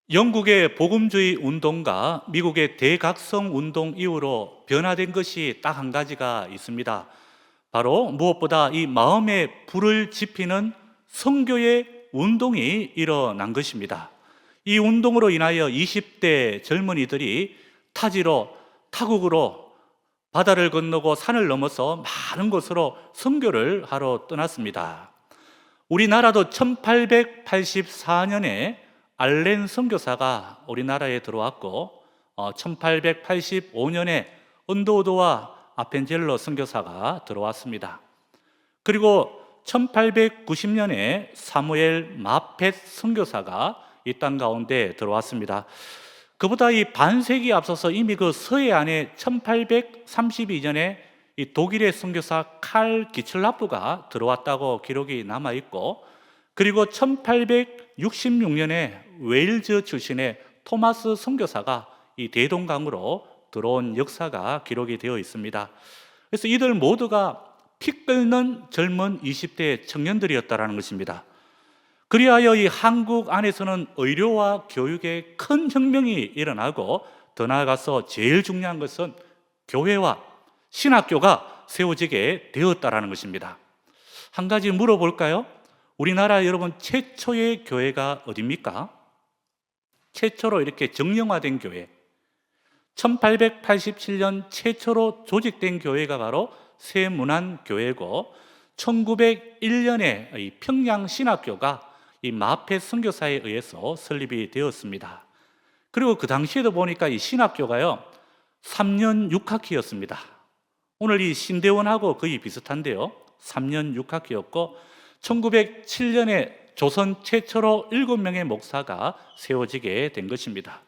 영국의 복음주의 운동과 미국의 대각성 운동 이후로 변화된 것이 딱 한 가지가 있습니다. 바로 무엇보다 이 마음에 불을 지피는 선교의 운동이 일어난 것입니다. 이 운동으로 인하여 20대 젊은이들이 타지로, 타국으로 바다를 건너고 산을 넘어서 많은 곳으로 선교를 하러 떠났습니다. 우리나라도 1884년에 알렌 선교사가 우리나라에 들어왔고 1885년에 언더우드와 아펜젤러 선교사가 들어왔습니다. 그리고 1890년에 사무엘 마펫 선교사가 이 땅 가운데 들어왔습니다. 그보다 이 반세기 앞서서 이미 그 서해안에 1832년에 이 독일의 선교사 칼 기철라프가 들어왔다고 기록이 남아 있고, 그리고 1866년에 웨일즈 출신의 토마스 선교사가 이 대동강으로 들어온 역사가 기록이 되어 있습니다. 그래서 이들 모두가 피 끓는 젊은 20대 청년들이었다는 것입니다. 그리하여 이 한국 안에서는 의료와 교육에 큰 혁명이 일어나고, 더 나아가서 제일 중요한 것은 교회와 신학교가 세워지게 되었다는 것입니다. 한 가지 물어볼까요? 우리나라 여러분 최초의 교회가 어디입니까? 최초로 이렇게 정형화된 교회, 1887년 최초로 조직된 교회가 바로 세문안교회고, 1901년에 평양신학교가 이 마펫 선교사에 의해서 설립이 되었습니다. 그리고 그 당시에도 보니까 이 신학교가요 3년 6학기였습니다. 오늘 이 신대원하고 거의 비슷한데요, 3년 6학기였고 1907년에 조선 최초로 7명의 목사가 세워지게 된 것입니다.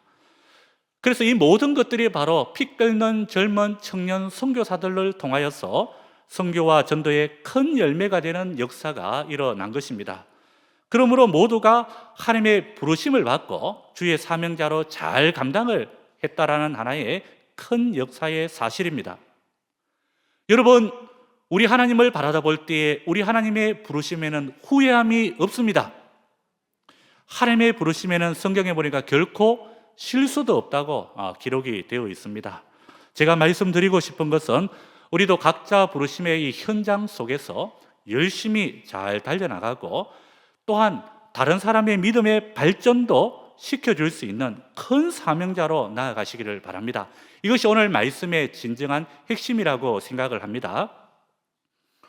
그래서 이 모든 것들이 바로 피 끓는 젊은 청년 선교사들을 통하여서 선교와 전도의 큰 열매가 되는 역사가 일어난 것입니다. 그러므로 모두가 하나님의 부르심을 받고 주의 사명자로 잘 감당을 했다라는 하나의 큰 역사의 사실입니다. 여러분, 우리 하나님을 바라다 볼 때에 우리 하나님의 부르심에는 후회함이 없습니다. 하나님의 부르심에는 성경에 보니까 결코 실수도 없다고 기록이 되어 있습니다. 제가 말씀드리고 싶은 것은 우리도 각자 부르심의 이 현장 속에서 열심히 잘 달려나가고, 또한 다른 사람의 믿음의 발전도 시켜줄 수 있는 큰 사명자로 나아가시기를 바랍니다. 이것이 오늘 말씀의 진정한 핵심이라고 생각을 합니다.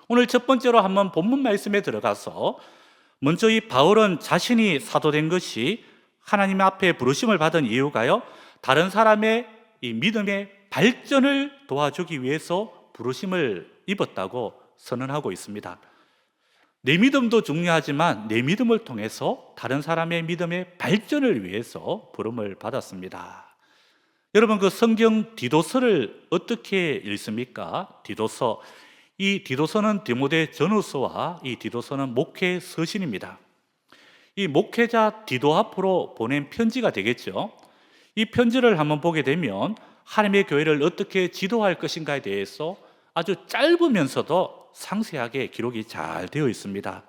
오늘 첫 번째로 한번 본문 말씀에 들어가서, 먼저 이 바울은 자신이 사도된 것이 하나님 앞에 부르심을 받은 이유가요, 다른 사람의 이 믿음의 발전을 도와주기 위해서 부르심을 입었다고 선언하고 있습니다. 내 믿음도 중요하지만 내 믿음을 통해서 다른 사람의 믿음의 발전을 위해서 부름을 받았습니다. 여러분, 그 성경 디도서를 어떻게 읽습니까? 디도서. 이 디도서는 디모데 전후서와 이 디도서는 목회 서신입니다. 이 목회자 디도 앞으로 보낸 편지가 되겠죠. 이 편지를 한번 보게 되면 하나님의 교회를 어떻게 지도할 것인가에 대해서 아주 짧으면서도 상세하게 기록이 잘 되어 있습니다.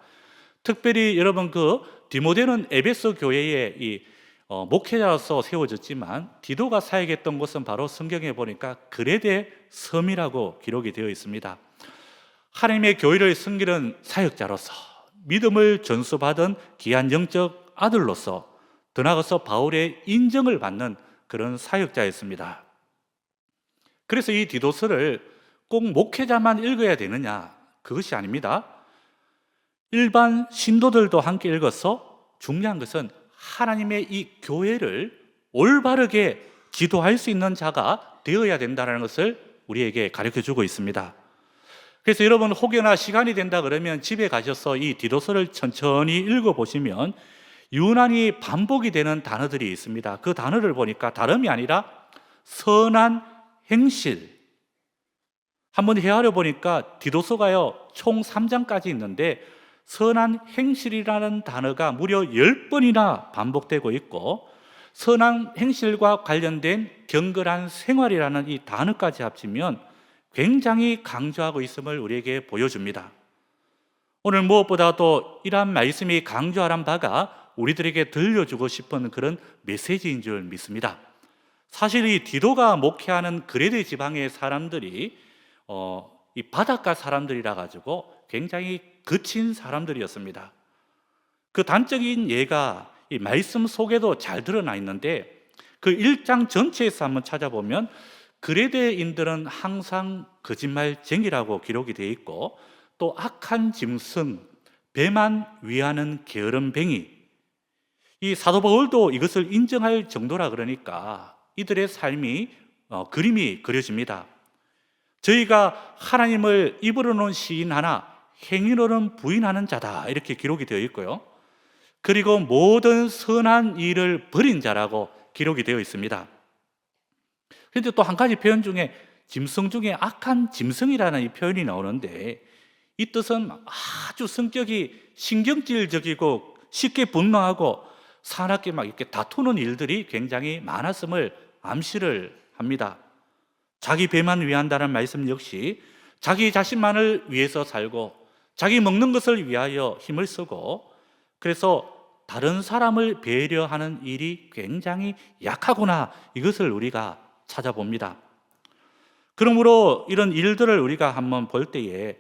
특별히 여러분, 그 디모데는 에베소 교회의 이 목회자로서 세워졌지만 디도가 사역했던 곳은 바로 성경에 보니까 그레데 섬이라고 기록이 되어 있습니다. 하나님의 교회를 섬기는 사역자로서, 믿음을 전수받은 귀한 영적 아들로서, 더 나아가서 바울의 인정을 받는 그런 사역자였습니다. 그래서 이 디도서를 꼭 목회자만 읽어야 되느냐? 그것이 아닙니다. 일반 신도들도 함께 읽어서 중요한 것은 하나님의 이 교회를 올바르게 지도할 수 있는 자가 되어야 된다는 것을 우리에게 가르쳐주고 있습니다. 그래서 여러분, 혹여나 시간이 된다 그러면 집에 가셔서 이 디도서를 천천히 읽어보시면 유난히 반복이 되는 단어들이 있습니다. 그 단어를 보니까 다름이 아니라 선한 행실. 한번 헤아려 보니까 디도서가요 총 3장까지 있는데 선한 행실이라는 단어가 무려 10번이나 반복되고 있고, 선한 행실과 관련된 경건한 생활이라는 이 단어까지 합치면 굉장히 강조하고 있음을 우리에게 보여줍니다. 오늘 무엇보다도 이러한 말씀이 강조하는 바가 우리들에게 들려주고 싶은 그런 메시지인 줄 믿습니다. 사실 이 디도가 목회하는 그레데 지방의 사람들이 이 바닷가 사람들이라 가지고 굉장히 거친 사람들이었습니다. 그 단적인 예가 이 말씀 속에도 잘 드러나 있는데, 그 1장 전체에서 한번 찾아보면 그레데인들은 항상 거짓말쟁이라고 기록이 되어 있고, 또 악한 짐승, 배만 위하는 게으름뱅이, 이 사도 바울도 이것을 인정할 정도라 그러니까 이들의 삶이 그림이 그려집니다. 저희가 하나님을 입으로는 시인하나 행위로는 부인하는 자다, 이렇게 기록이 되어 있고요. 그리고 모든 선한 일을 버린 자라고 기록이 되어 있습니다. 그런데 또 한 가지 표현 중에 짐승 중에 악한 짐승이라는 이 표현이 나오는데, 이 뜻은 아주 성격이 신경질적이고 쉽게 분노하고 사납게 막 이렇게 다투는 일들이 굉장히 많았음을 암시를 합니다. 자기 배만 위한다는 말씀 역시 자기 자신만을 위해서 살고 자기 먹는 것을 위하여 힘을 쓰고, 그래서 다른 사람을 배려하는 일이 굉장히 약하구나, 이것을 우리가 찾아봅니다. 그러므로 이런 일들을 우리가 한번 볼 때에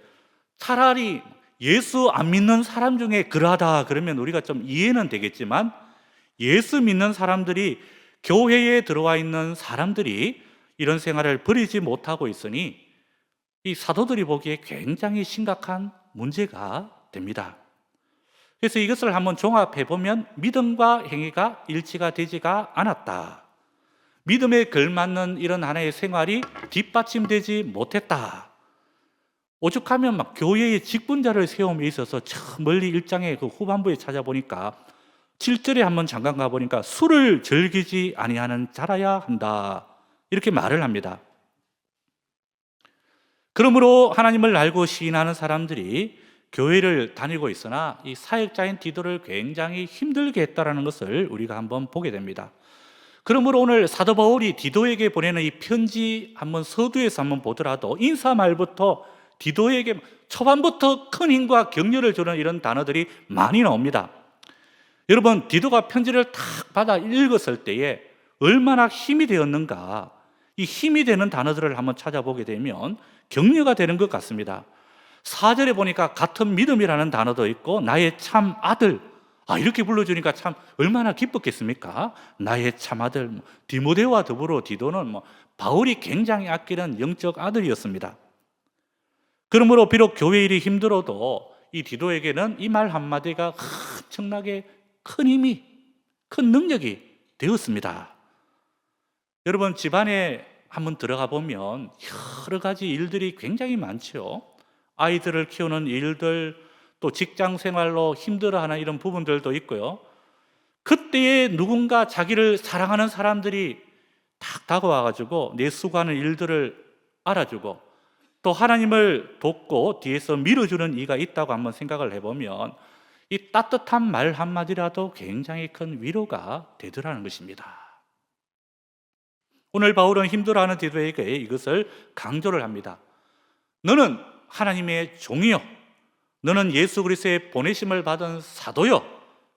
차라리 예수 안 믿는 사람 중에 그러하다 그러면 우리가 좀 이해는 되겠지만, 예수 믿는 사람들이, 교회에 들어와 있는 사람들이 이런 생활을 버리지 못하고 있으니 이 사도들이 보기에 굉장히 심각한 문제가 됩니다. 그래서 이것을 한번 종합해 보면 믿음과 행위가 일치가 되지가 않았다, 믿음에 걸맞는 이런 하나의 생활이 뒷받침되지 못했다, 오죽하면 막 교회의 직분자를 세움에 있어서 저 멀리 1장의 그 후반부에 찾아보니까 7절에 한번 잠깐 가보니까 술을 즐기지 아니하는 자라야 한다, 이렇게 말을 합니다. 그러므로 하나님을 알고 시인하는 사람들이 교회를 다니고 있으나 이 사역자인 디도를 굉장히 힘들게 했다는 것을 우리가 한번 보게 됩니다. 그러므로 오늘 사도 바울이 디도에게 보내는 이 편지 한번 서두에서 한번 보더라도 인사말부터 디도에게 초반부터 큰 힘과 격려를 주는 이런 단어들이 많이 나옵니다. 여러분, 디도가 편지를 탁 받아 읽었을 때에 얼마나 힘이 되었는가, 이 힘이 되는 단어들을 한번 찾아보게 되면 격려가 되는 것 같습니다. 4절에 보니까 같은 믿음이라는 단어도 있고 나의 참 아들, 이렇게 불러주니까 참 얼마나 기뻤겠습니까? 나의 참 아들, 디모데와 더불어 디도는 바울이 굉장히 아끼는 영적 아들이었습니다. 그러므로 비록 교회 일이 힘들어도 이 디도에게는 이 말 한마디가 엄청나게 큰 힘이, 큰 능력이 되었습니다. 여러분, 집안에 한번 들어가 보면 여러 가지 일들이 굉장히 많죠. 아이들을 키우는 일들, 또 직장 생활로 힘들어하는 이런 부분들도 있고요. 그때에 누군가 자기를 사랑하는 사람들이 딱 다가와가지고 내 수고하는 일들을 알아주고 또 하나님을 돕고 뒤에서 밀어주는 이가 있다고 한번 생각을 해보면 이 따뜻한 말 한마디라도 굉장히 큰 위로가 되더라는 것입니다. 오늘 바울은 힘들어하는 디도에게 이것을 강조를 합니다. 너는 하나님의 종이요, 너는 예수 그리스도의 보내심을 받은 사도요,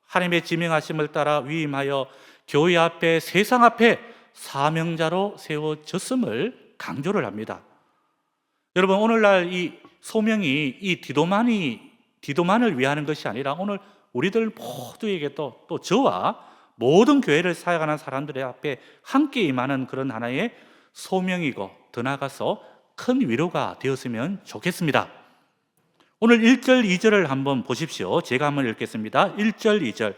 하나님의 지명하심을 따라 위임하여 교회 앞에 세상 앞에 사명자로 세워졌음을 강조를 합니다. 여러분, 오늘날 이 소명이 이 디도만을 위하는 것이 아니라 오늘 우리들 모두에게 또 저와 모든 교회를 사역하는 사람들의 앞에 함께 임하는 그런 하나의 소명이고, 더 나아가서 큰 위로가 되었으면 좋겠습니다. 오늘 1절 2절을 한번 보십시오. 제가 한번 읽겠습니다. 1절 2절.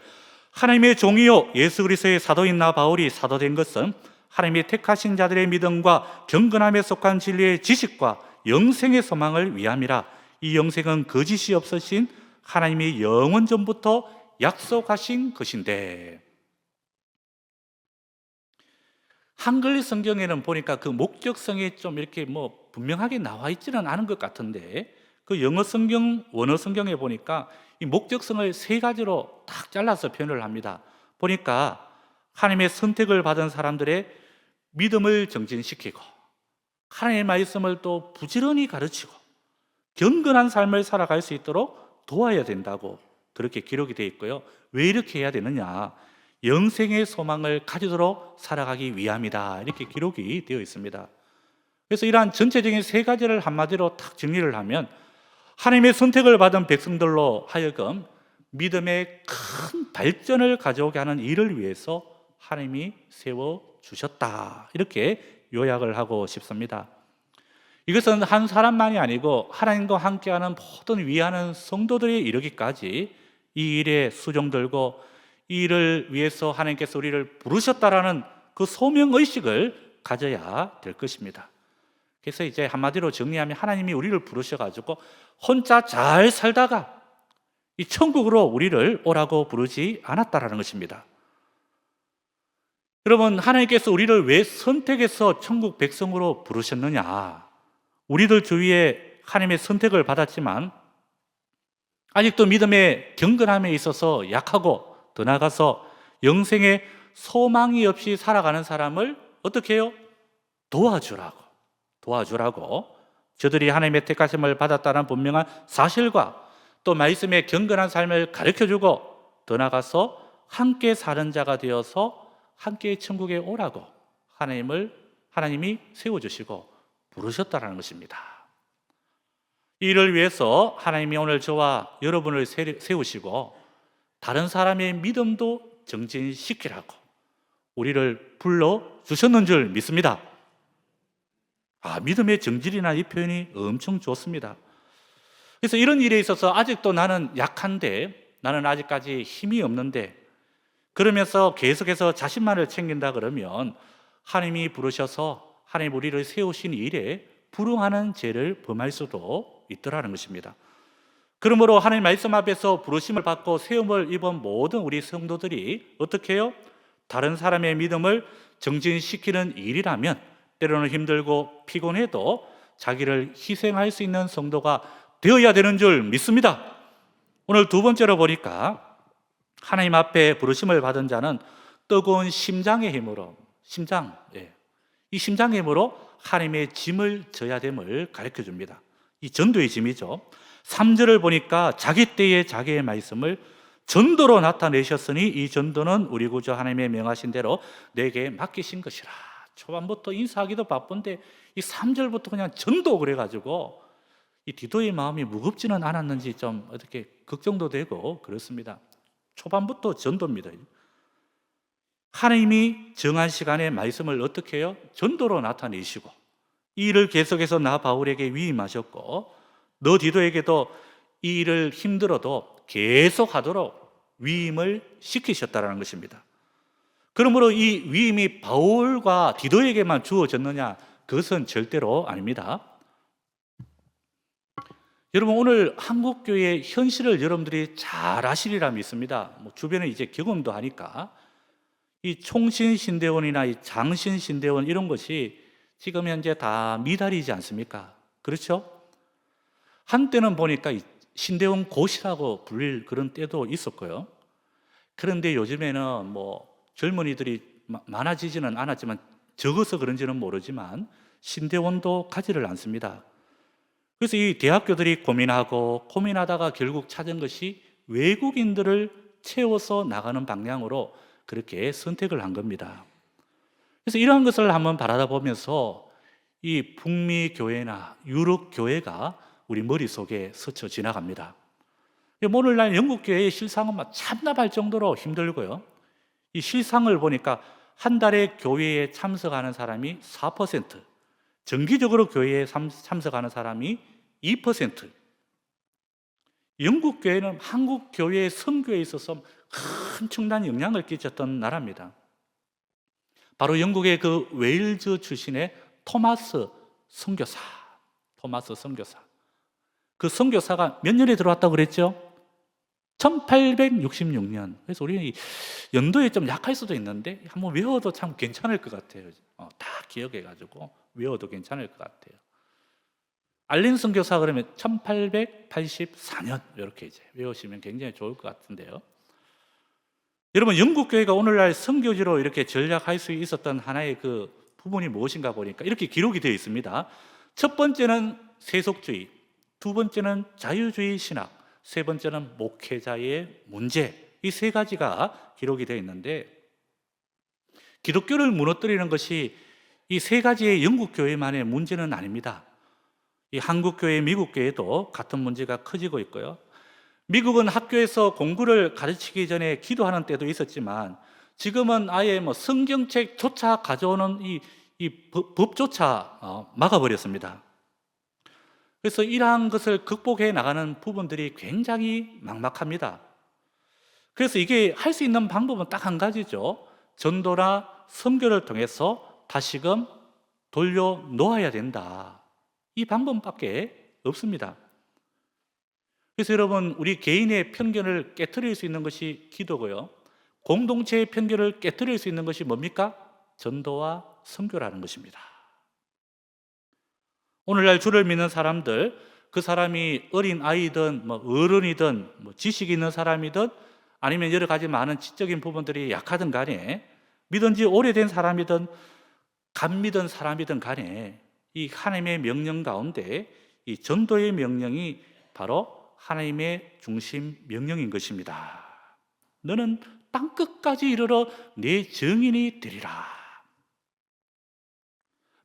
하나님의 종이요 예수 그리스도의 사도인 나 바울이 사도된 것은 하나님의 택하신 자들의 믿음과 경건함에 속한 진리의 지식과 영생의 소망을 위함이라. 이 영생은 거짓이 없으신 하나님이 영원 전부터 약속하신 것인데. 한글 성경에는 보니까 그 목적성이 좀 이렇게 분명하게 나와 있지는 않은 것 같은데, 그 영어 성경, 원어 성경에 보니까 이 목적성을 세 가지로 딱 잘라서 표현을 합니다. 보니까 하나님의 선택을 받은 사람들의 믿음을 정진시키고, 하나님의 말씀을 또 부지런히 가르치고, 경건한 삶을 살아갈 수 있도록 도와야 된다고 그렇게 기록이 되어 있고요. 왜 이렇게 해야 되느냐? 영생의 소망을 가지도록 살아가기 위함이다. 이렇게 기록이 되어 있습니다. 그래서 이러한 전체적인 세 가지를 한마디로 딱 정리를 하면 하나님의 선택을 받은 백성들로 하여금 믿음의 큰 발전을 가져오게 하는 일을 위해서 하나님이 세워주셨다. 이렇게 요약을 하고 싶습니다. 이것은 한 사람만이 아니고 하나님과 함께하는 모든 위하는 성도들이 이르기까지 이 일에 수종 들고 이 일을 위해서 하나님께서 우리를 부르셨다라는 그 소명의식을 가져야 될 것입니다. 그래서 이제 한마디로 정리하면 하나님이 우리를 부르셔가지고 혼자 잘 살다가 이 천국으로 우리를 오라고 부르지 않았다라는 것입니다. 여러분, 하나님께서 우리를 왜 선택해서 천국 백성으로 부르셨느냐? 우리들 주위에 하나님의 선택을 받았지만 아직도 믿음의 경건함에 있어서 약하고 더 나아가서 영생에 소망이 없이 살아가는 사람을 어떻게 해요? 도와주라고 저들이 하나님의 택하심을 받았다는 분명한 사실과 또 말씀의 경건한 삶을 가르쳐주고 더 나아가서 함께 사는 자가 되어서 함께 천국에 오라고 하나님이 세워주시고 부르셨다는 것입니다. 이를 위해서 하나님이 오늘 저와 여러분을 세우시고 다른 사람의 믿음도 정진시키라고 우리를 불러주셨는 줄 믿습니다. 믿음의 정질이나 이 표현이 엄청 좋습니다. 그래서 이런 일에 있어서 아직도 나는 약한데, 나는 아직까지 힘이 없는데, 그러면서 계속해서 자신만을 챙긴다 그러면 하나님이 부르셔서 하나님 우리를 세우신 일에 불응하는 죄를 범할 수도 있더라는 것입니다. 그러므로 하나님 말씀 앞에서 부르심을 받고 세움을 입은 모든 우리 성도들이 어떻게 해요? 다른 사람의 믿음을 정진시키는 일이라면 때로는 힘들고 피곤해도 자기를 희생할 수 있는 성도가 되어야 되는 줄 믿습니다. 오늘 두 번째로 보니까 하나님 앞에 부르심을 받은 자는 뜨거운 심장의 힘으로 이 심장의 힘으로 하나님의 짐을 져야 됨을 가르쳐 줍니다. 이 전도의 짐이죠. 3절을 보니까 자기 때에 자기의 말씀을 전도로 나타내셨으니 이 전도는 우리 구주 하나님의 명하신 대로 내게 맡기신 것이라. 초반부터 인사하기도 바쁜데 이 3절부터 그냥 전도 그래가지고 이 디도의 마음이 무겁지는 않았는지 좀 어떻게 걱정도 되고 그렇습니다. 초반부터 전도입니다. 하나님이 정한 시간에 말씀을 어떻게 해요? 전도로 나타내시고 이 일을 계속해서 나 바울에게 위임하셨고 너 디도에게도 이 일을 힘들어도 계속하도록 위임을 시키셨다는 것입니다. 그러므로 이 위임이 바울과 디도에게만 주어졌느냐? 그것은 절대로 아닙니다. 여러분, 오늘 한국교회의 현실을 여러분들이 잘 아시리라 믿습니다. 주변에 이제 경험도 하니까 이 총신신대원이나 이 장신신대원 이런 것이 지금 현재 다 미달이지 않습니까? 그렇죠? 한때는 보니까 신대원 고시라고 불릴 그런 때도 있었고요. 그런데 요즘에는 젊은이들이 많아지지는 않았지만 적어서 그런지는 모르지만 신대원도 가지를 않습니다. 그래서 이 대학교들이 고민하다가 결국 찾은 것이 외국인들을 채워서 나가는 방향으로 그렇게 선택을 한 겁니다. 그래서 이러한 것을 한번 바라다 보면서 이 북미 교회나 유럽 교회가 우리 머릿속에 스쳐 지나갑니다. 오늘날 영국 교회의 실상은 참납할 정도로 힘들고요. 이 실상을 보니까 한 달에 교회에 참석하는 사람이 4%, 정기적으로 교회에 참석하는 사람이 2%. 영국 교회는 한국 교회의 선교에 있어서 엄청난 영향을 끼쳤던 나라입니다. 바로 영국의 그 웨일즈 출신의 토마스 선교사. 그 선교사가 몇 년에 들어왔다고 그랬죠? 1866년. 그래서 우리 연도에 좀 약할 수도 있는데 한번 외워도 참 괜찮을 것 같아요. 다 기억해가지고 외워도 괜찮을 것 같아요. 알린 선교사 그러면 1884년 이렇게 이제 외우시면 굉장히 좋을 것 같은데요. 여러분, 영국 교회가 오늘날 선교지로 이렇게 전략할 수 있었던 하나의 그 부분이 무엇인가 보니까 이렇게 기록이 되어 있습니다. 첫 번째는 세속주의, 두 번째는 자유주의 신학, 세 번째는 목회자의 문제. 이 세 가지가 기록이 되어 있는데, 기독교를 무너뜨리는 것이 이 세 가지의 영국 교회만의 문제는 아닙니다. 이 한국 교회, 미국 교회도 같은 문제가 커지고 있고요. 미국은 학교에서 공부를 가르치기 전에 기도하는 때도 있었지만, 지금은 아예 성경책조차 가져오는 이 법조차 막아버렸습니다. 그래서 이러한 것을 극복해 나가는 부분들이 굉장히 막막합니다. 그래서 이게 할 수 있는 방법은 딱 한 가지죠. 전도나 선교를 통해서 다시금 돌려놓아야 된다. 이 방법밖에 없습니다. 그래서 여러분, 우리 개인의 편견을 깨트릴 수 있는 것이 기도고요. 공동체의 편견을 깨트릴 수 있는 것이 뭡니까? 전도와 선교라는 것입니다. 오늘날 주를 믿는 사람들, 그 사람이 어린 아이든 어른이든 지식 있는 사람이든 아니면 여러 가지 많은 지적인 부분들이 약하든 간에, 믿은 지 오래된 사람이든 간 믿은 사람이든 간에 이 하나님의 명령 가운데 이 전도의 명령이 바로 하나님의 중심 명령인 것입니다. 너는 땅끝까지 이르러 내 증인이 되리라.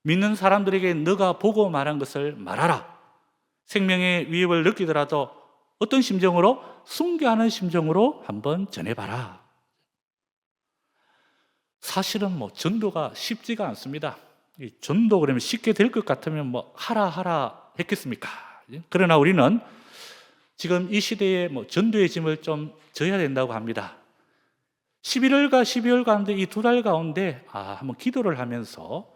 믿는 사람들에게 너가 보고 말한 것을 말하라. 생명의 위협을 느끼더라도 어떤 심정으로? 순교하는 심정으로 한번 전해봐라. 사실은 전도가 쉽지가 않습니다. 이 전도 그러면 쉽게 될 것 같으면 하라 했겠습니까? 그러나 우리는 지금 이 시대에 전도의 짐을 좀 져야 된다고 합니다. 11월과 12월 가운데 이 두 달 가운데 한번 기도를 하면서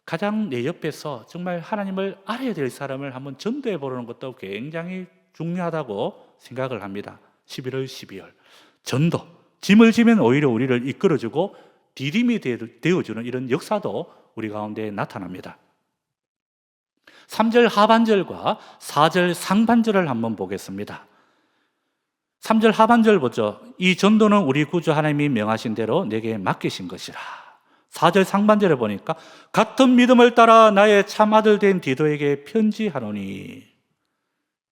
가장 내 옆에서 정말 하나님을 알아야 될 사람을 한번 전도해 보는 것도 굉장히 중요하다고 생각을 합니다. 11월, 12월 전도, 짐을 지면 오히려 우리를 이끌어주고 디딤이 되어주는 이런 역사도 우리 가운데 나타납니다. 3절 하반절과 4절 상반절을 한번 보겠습니다. 3절 하반절 보죠. 이 전도는 우리 구주 하나님이 명하신 대로 내게 맡기신 것이라. 4절 상반절에 보니까 같은 믿음을 따라 나의 참 아들 된 디도에게 편지하노니,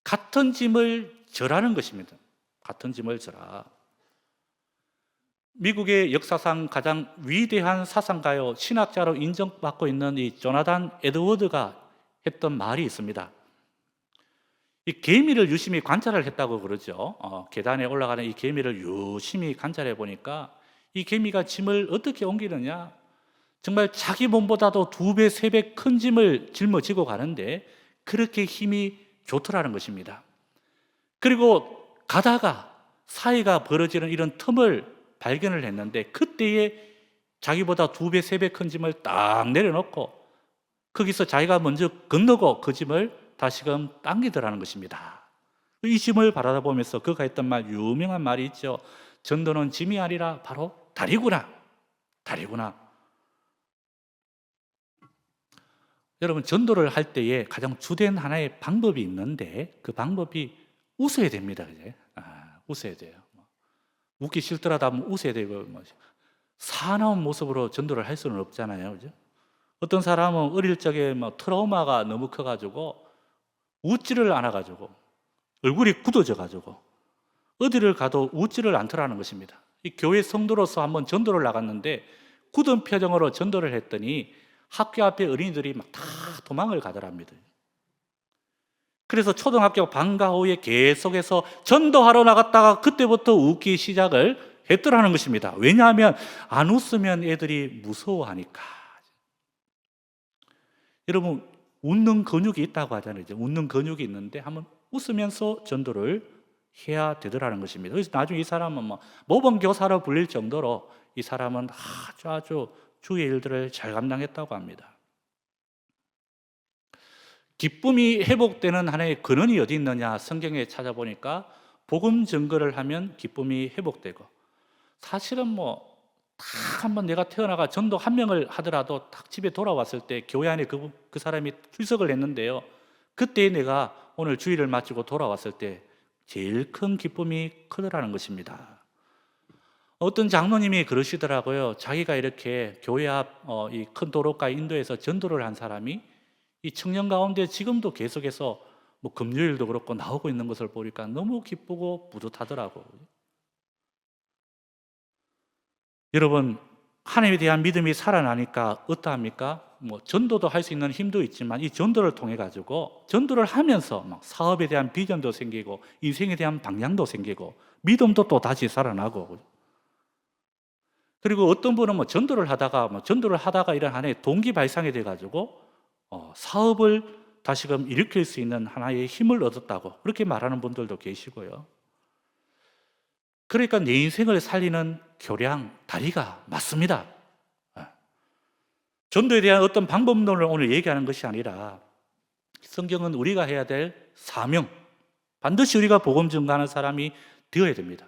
같은 짐을 져라는 것입니다. 같은 짐을 져라. 미국의 역사상 가장 위대한 사상가요, 신학자로 인정받고 있는 이 조나단 에드워드가 했던 말이 있습니다. 이 개미를 유심히 관찰을 했다고 그러죠. 계단에 올라가는 이 개미를 유심히 관찰해 보니까 이 개미가 짐을 어떻게 옮기느냐, 정말 자기 몸보다도 2배, 3배 큰 짐을 짊어지고 가는데 그렇게 힘이 좋더라는 것입니다. 그리고 가다가 사이가 벌어지는 이런 틈을 발견을 했는데, 그때에 자기보다 2배, 3배 큰 짐을 딱 내려놓고 거기서 자기가 먼저 건너고 그 짐을 다시금 당기더라는 것입니다. 이 짐을 바라보면서 그가 했던 말, 유명한 말이 있죠. 전도는 짐이 아니라 바로 다리구나. 다리구나. 여러분, 전도를 할 때에 가장 주된 하나의 방법이 있는데 그 방법이 웃어야 됩니다. 그제? 웃어야 돼요. 웃기 싫더라도 한번 웃어야 되고, 사나운 모습으로 전도를 할 수는 없잖아요. 그죠? 어떤 사람은 어릴 적에 트라우마가 너무 커가지고 웃지를 않아가지고 얼굴이 굳어져가지고 어디를 가도 웃지를 않더라는 것입니다. 이 교회 성도로서 한번 전도를 나갔는데 굳은 표정으로 전도를 했더니 학교 앞에 어린이들이 다 도망을 가더랍니다. 그래서 초등학교 방과 후에 계속해서 전도하러 나갔다가 그때부터 웃기 시작을 했더라는 것입니다. 왜냐하면 안 웃으면 애들이 무서워하니까. 여러분, 웃는 근육이 있다고 하잖아요. 웃는 근육이 있는데 한번 웃으면서 전도를 해야 되더라는 것입니다. 그래서 나중에 이 사람은 모범 교사로 불릴 정도로 이 사람은 아주 주의 일들을 잘 감당했다고 합니다. 기쁨이 회복되는 하나의 근원이 어디 있느냐, 성경에 찾아보니까 복음 증거를 하면 기쁨이 회복되고, 사실은 딱 한번 내가 태어나가 전도 한 명을 하더라도 딱 집에 돌아왔을 때 교회 안에 그 사람이 출석을 했는데요, 그때 내가 오늘 주일을 마치고 돌아왔을 때 제일 큰 기쁨이 크더라는 것입니다. 어떤 장로님이 그러시더라고요. 자기가 이렇게 교회 앞 이 큰 도로가 인도에서 전도를 한 사람이 이 청년 가운데 지금도 계속해서 뭐 금요일도 그렇고 나오고 있는 것을 보니까 너무 기쁘고 뿌듯하더라고요. 여러분, 하나님에 대한 믿음이 살아나니까 어떠합니까? 뭐 전도도 할 수 있는 힘도 있지만 이 전도를 통해 가지고 전도를 하면서 막 사업에 대한 비전도 생기고 인생에 대한 방향도 생기고 믿음도 또 다시 살아나고, 그리고 어떤 분은 뭐 전도를 하다가 이런 하나의 동기 발상이 돼 가지고 사업을 다시금 일으킬 수 있는 하나의 힘을 얻었다고 그렇게 말하는 분들도 계시고요. 그러니까 내 인생을 살리는 교량, 다리가 맞습니다. 전도에 대한 어떤 방법론을 오늘 얘기하는 것이 아니라 성경은 우리가 해야 될 사명, 반드시 우리가 복음 전가하는 사람이 되어야 됩니다.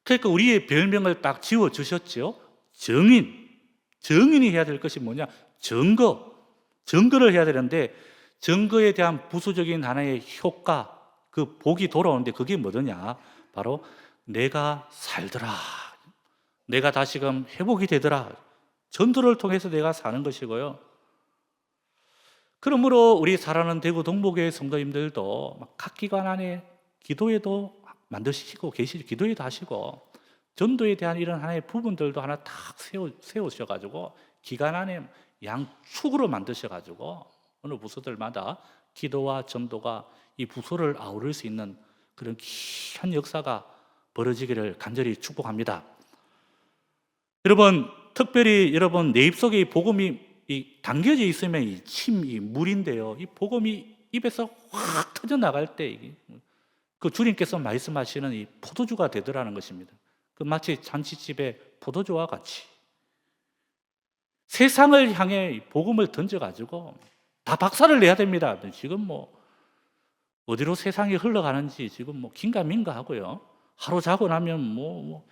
그러니까 우리의 별명을 딱 지어주셨죠. 정인이 해야 될 것이 뭐냐? 증거를 해야 되는데, 증거에 대한 부수적인 하나의 효과, 그 복이 돌아오는데 그게 뭐더냐? 바로 내가 살더라, 내가 다시금 회복이 되더라, 전도를 통해서 내가 사는 것이고요. 그러므로 우리 사랑하는 대구 동목교회 성도님들도 각 기관 안에 기도회도 만드시고 기도회도 하시고 전도에 대한 이런 하나의 부분들도 하나 딱 세우셔가지고 기관 안에 양축으로 만드셔가지고 어느 부서들마다 기도와 전도가 이 부서를 아우를 수 있는 그런 귀한 역사가 벌어지기를 간절히 축복합니다. 여러분, 특별히 여러분 내 입속에 이 복음이 담겨져 있으면 이 물인데요, 이 복음이 입에서 확 터져 나갈 때 그 주님께서 말씀하시는 이 포도주가 되더라는 것입니다. 그 마치 잔치집의 포도주와 같이 세상을 향해 복음을 던져가지고 다 박살을 내야 됩니다. 지금 뭐 어디로 세상이 흘러가는지 지금 뭐 긴가민가 하고요. 하루 자고 나면 뭐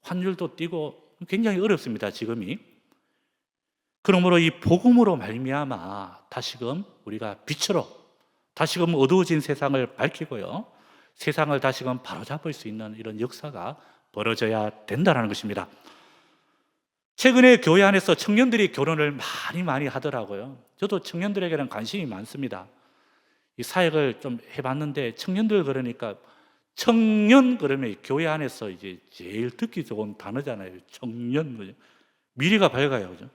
환율도 뛰고 굉장히 어렵습니다, 지금이. 그러므로 이 복음으로 말미암아 다시금 우리가 빛으로 다시금 어두워진 세상을 밝히고요, 세상을 다시금 바로잡을 수 있는 이런 역사가 벌어져야 된다는 것입니다. 최근에 교회 안에서 청년들이 결혼을 많이 하더라고요. 저도 청년들에게는 관심이 많습니다. 이 사역을 좀 해봤는데 청년들 그러니까 청년 그러면 교회 안에서 이제 제일 듣기 좋은 단어잖아요. 청년, 미래가 밝아요, 그죠?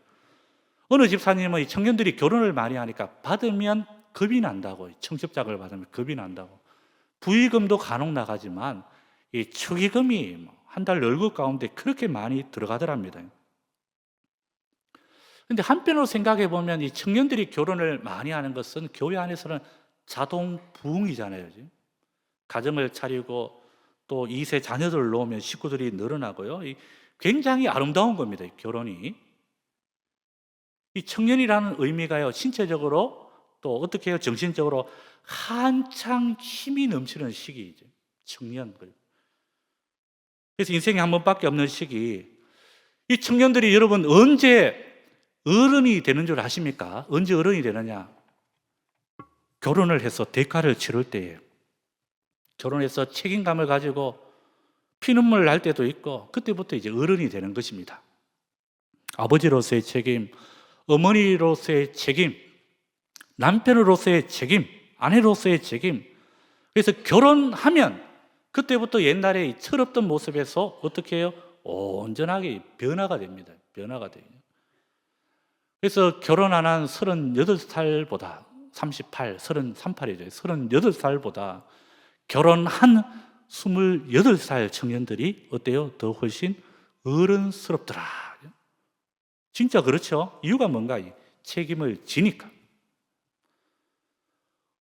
어느 집사님은 이 청년들이 결혼을 많이 하니까 받으면 겁이 난다고, 청첩장을 받으면 겁이 난다고. 부의금도 간혹 나가지만 이 축의금이 한 달 월급 가운데 그렇게 많이 들어가더랍니다. 근데 한편으로 생각해 보면 이 청년들이 결혼을 많이 하는 것은 교회 안에서는 자동 부흥이잖아요. 가정을 차리고 또 2세 자녀들을 놓으면 식구들이 늘어나고요. 굉장히 아름다운 겁니다, 결혼이. 이 청년이라는 의미가요, 신체적으로 또 어떻게 해요? 정신적으로 한창 힘이 넘치는 시기이죠. 청년. 그래서 인생에 한 번밖에 없는 시기. 이 청년들이 여러분 언제 어른이 되는 줄 아십니까? 언제 어른이 되느냐? 결혼을 해서 대가를 치를 때예요. 결혼해서 책임감을 가지고 피눈물 날 때도 있고 그때부터 이제 어른이 되는 것입니다. 아버지로서의 책임, 어머니로서의 책임, 남편으로서의 책임, 아내로서의 책임. 그래서 결혼하면 그때부터 옛날에 이 철없던 모습에서 어떻게 해요? 온전하게 변화가 됩니다. 변화가 돼요. 그래서 결혼 안 한 38살보다 38이죠. 38살보다 결혼한 28살 청년들이 어때요? 더 훨씬 어른스럽더라. 진짜 그렇죠? 이유가 뭔가? 책임을 지니까.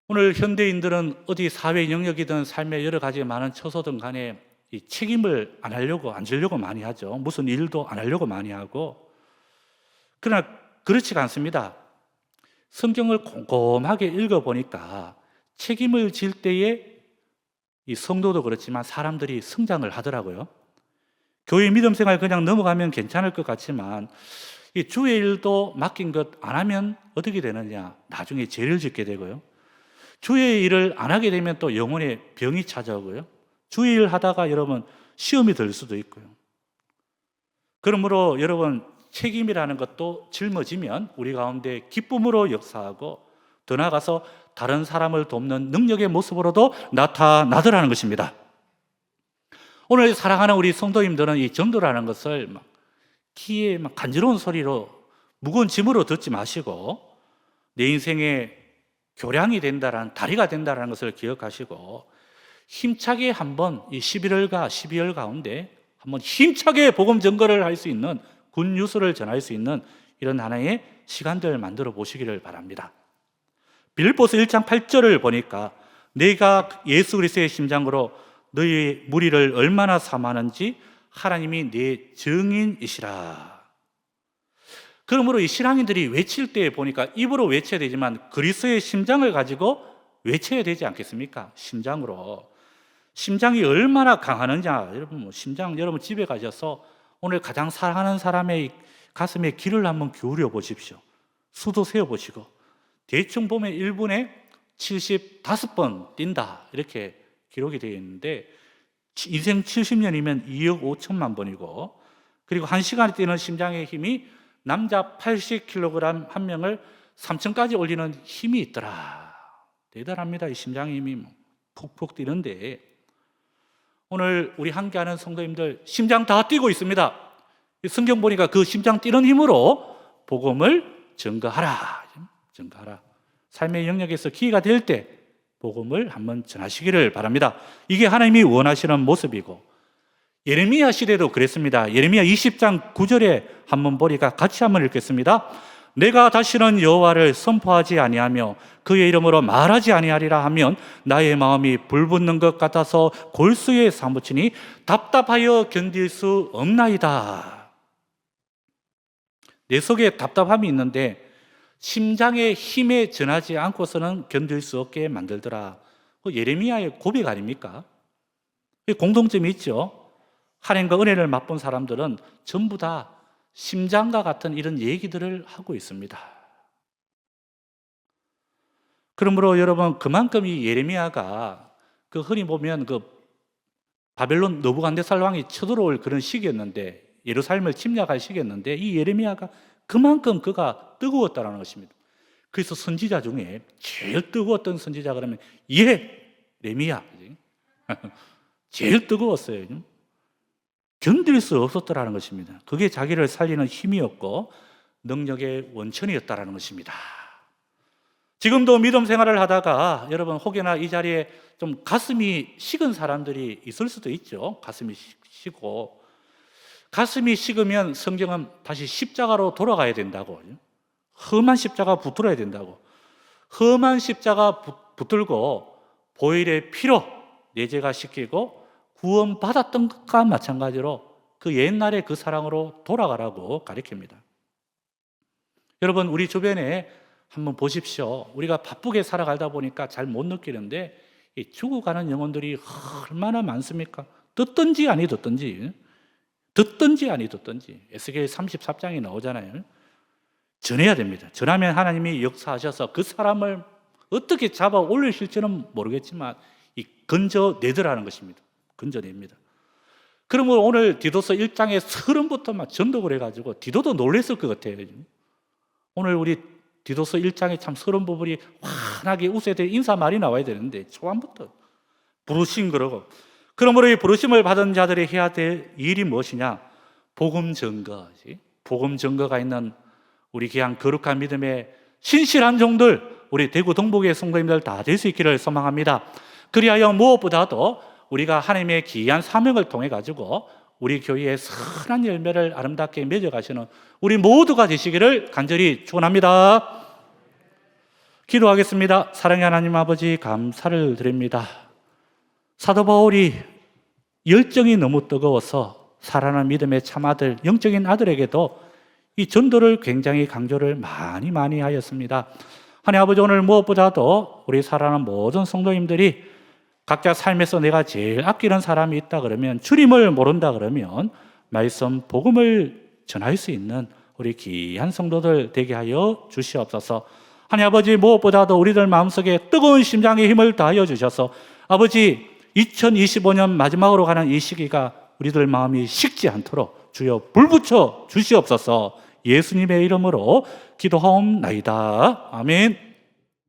오늘 현대인들은 어디 사회 영역이든 삶의 여러 가지 많은 처소든 간에 이 책임을 안 지려고 많이 하죠. 무슨 일도 안 하려고 많이 하고. 그러나 그렇지가 않습니다. 성경을 꼼꼼하게 읽어보니까 책임을 질 때에 이 성도도 그렇지만 사람들이 성장을 하더라고요. 교회 믿음 생활 그냥 넘어가면 괜찮을 것 같지만 이 주의 일도 맡긴 것 안 하면 어떻게 되느냐? 나중에 죄를 짓게 되고요. 주의 일을 안 하게 되면 또 영혼의 병이 찾아오고요. 주의 일 하다가 여러분 시험이 들 수도 있고요. 그러므로 여러분 책임이라는 것도 짊어지면 우리 가운데 기쁨으로 역사하고 더 나아가서 다른 사람을 돕는 능력의 모습으로도 나타나더라는 것입니다. 오늘 사랑하는 우리 성도님들은 이 전도라는 것을 귀에 간지러운 소리로 무거운 짐으로 듣지 마시고 내 인생의 교량이 된다라는, 다리가 된다라는 것을 기억하시고 힘차게 한번 이 11월과 12월 가운데 한번 힘차게 복음 전거를 할 수 있는, 굿뉴스를 전할 수 있는 이런 하나의 시간들을 만들어 보시기를 바랍니다. 빌립보서 1장 8절을 보니까 내가 예수 그리스도의 심장으로 너희의 무리를 얼마나 사모하는지 하나님이 내 증인이시라. 그러므로 이 신앙인들이 외칠 때 보니까 입으로 외쳐야 되지만 그리스도의 심장을 가지고 외쳐야 되지 않겠습니까? 심장으로. 심장이 얼마나 강하느냐. 여러분 심장, 여러분 집에 가셔서 오늘 가장 사랑하는 사람의 가슴에 귀를 한번 기울여 보십시오. 수도 세어 보시고 대충 보면 1분에 75번 뛴다 이렇게 기록이 되어 있는데 인생 70년이면 2억 5천만 번이고, 그리고 1시간에 뛰는 심장의 힘이 남자 80kg 한 명을 3층까지 올리는 힘이 있더라. 대단합니다. 이 심장의 힘이 푹푹 뛰는데 오늘 우리 함께하는 성도님들 심장 다 뛰고 있습니다. 성경 보니까 그 심장 뛰는 힘으로 복음을 전거하라. 삶의 영역에서 기회가 될 때 복음을 한번 전하시기를 바랍니다. 이게 하나님이 원하시는 모습이고, 예레미야 시대도 그랬습니다. 예레미야 20장 9절에 한번 보니까 같이 한번 읽겠습니다. 내가 다시는 여호와를 선포하지 아니하며 그의 이름으로 말하지 아니하리라 하면 나의 마음이 불붙는 것 같아서 골수에 사무치니 답답하여 견딜 수 없나이다. 내 속에 답답함이 있는데 심장의 힘에 전하지 않고서는 견딜 수 없게 만들더라. 예레미야의 고백 아닙니까? 공통점이 있죠. 하나님과 은혜를 맛본 사람들은 전부 다 심장과 같은 이런 얘기들을 하고 있습니다. 그러므로 여러분 그만큼 이 예레미야가 그 흔히 보면 그 바벨론 느부갓네살 왕이 쳐들어올 그런 시기였는데, 예루살렘을 침략할 시기였는데 이 예레미야가 그만큼 그가 뜨거웠다는 것입니다. 그래서 선지자 중에 제일 뜨거웠던 선지자 그러면 예레미야 제일 뜨거웠어요. 견딜 수 없었다는 것입니다. 그게 자기를 살리는 힘이었고 능력의 원천이었다는 것입니다. 지금도 믿음 생활을 하다가 여러분 혹여나 이 자리에 좀 가슴이 식은 사람들이 있을 수도 있죠. 가슴이 식고, 가슴이 식으면 성경은 다시 십자가로 돌아가야 된다고, 험한 십자가 붙들어야 된다고, 험한 십자가 붙들고 보혈의 피로 내 죄가 씻기고 구원받았던 것과 마찬가지로 그 옛날의 그 사랑으로 돌아가라고 가르칩니다. 여러분 우리 주변에 한번 보십시오. 우리가 바쁘게 살아가다 보니까 잘 못 느끼는데 이 죽어가는 영혼들이 얼마나 많습니까? 듣든지 아니 듣든지 에스겔 34장이 나오잖아요. 전해야 됩니다. 전하면 하나님이 역사하셔서 그 사람을 어떻게 잡아 올리실지는 모르겠지만 건져내더라는 것입니다. 건져냅니다. 그러면 오늘 디도서 1장의 서론부터 막 전독을 해가지고 디도도 놀랬을 것 같아요. 오늘 우리 디도서 1장의 참 서론 부분이 환하게 웃어야 될 인사 말이 나와야 되는데 초반부터 부르심 그러고, 그러므로 이 부르심을 받은 자들이 해야 될 일이 무엇이냐? 복음 전거지. 복음 전거가 있는 우리 귀한 거룩한 믿음의 신실한 종들, 우리 대구 동북의 성도님들 다 될 수 있기를 소망합니다. 그리하여 무엇보다도 우리가 하나님의 귀한 사명을 통해 가지고 우리 교회의 선한 열매를 아름답게 맺어가시는 우리 모두가 되시기를 간절히 축원합니다. 기도하겠습니다. 사랑의 하나님 아버지 감사를 드립니다. 사도 바울이 열정이 너무 뜨거워서 살아난 믿음의 참아들, 영적인 아들에게도 이 전도를 굉장히 강조를 많이 하였습니다. 하나님 아버지 오늘 무엇보다도 우리 살아난 모든 성도님들이 각자 삶에서 내가 제일 아끼는 사람이 있다 그러면, 주님을 모른다 그러면 말씀 복음을 전할 수 있는 우리 귀한 성도들 되게 하여 주시옵소서. 하나님 아버지 무엇보다도 우리들 마음속에 뜨거운 심장의 힘을 다하여 주셔서 아버지 2025년 마지막으로 가는 이 시기가 우리들 마음이 식지 않도록 주여 불붙여 주시옵소서. 예수님의 이름으로 기도하옵나이다. 아멘.